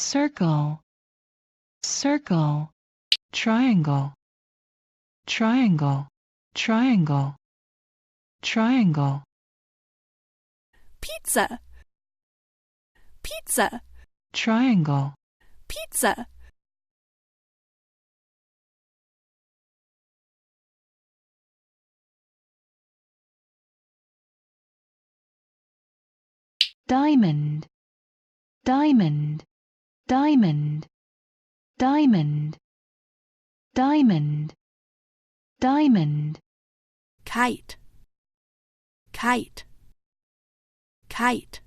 circle, circle, triangle, triangle, triangle, triangle. pizza, pizza, Triangle, pizza. diamond, diamond, diamond, diamond, diamond, diamond. Kite, kite, kite.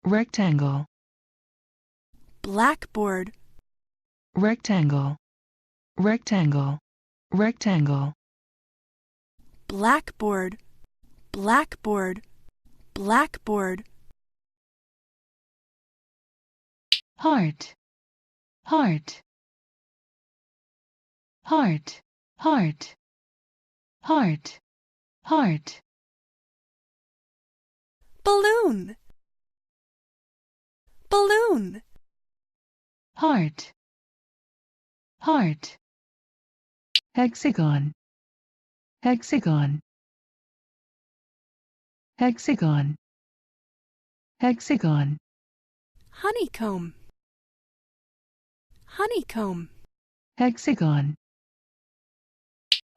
Rectangle, Blackboard, rectangle, rectangle, rectangle. blackboard, blackboard, blackboard. Heart, heart, heart, heart, heart, heart. Balloon, balloon. Heart, heart. Hexagon, hexagon, hexagon, hexagon. Honeycomb, honeycomb. Hexagon.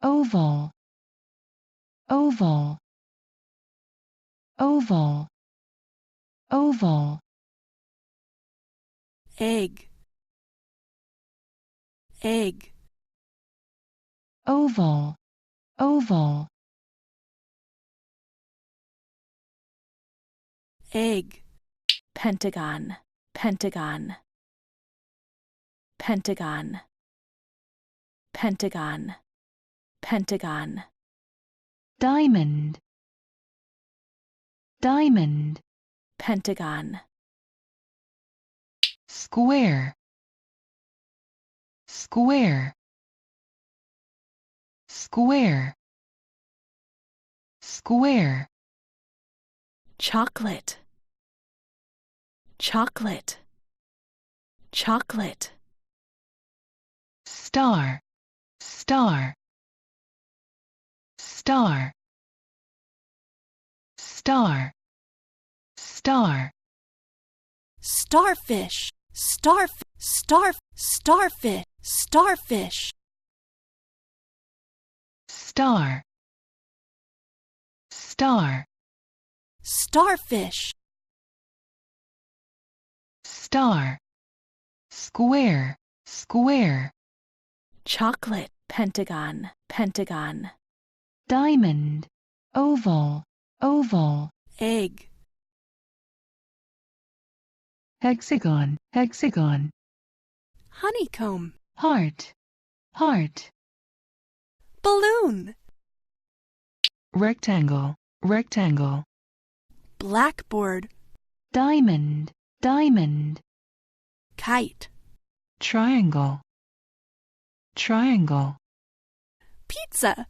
Oval, oval, oval, oval. Egg, egg. Oval, oval. Egg, Pentagon, pentagon, pentagon, pentagon, pentagon. Diamond, diamond. Pentagon, Square, square, square, square. chocolate, chocolate, chocolate. Star, star, star, star, star. starfish, starfish, starfish. Star, star, Starfish, star. Square, square. chocolate. Pentagon, pentagon. Diamond, oval, oval. egg, Hexagon, hexagon. honeycomb, Heart, heart. balloon, Rectangle, rectangle. blackboard, Diamond, diamond. kite, Triangle, triangle. pizza,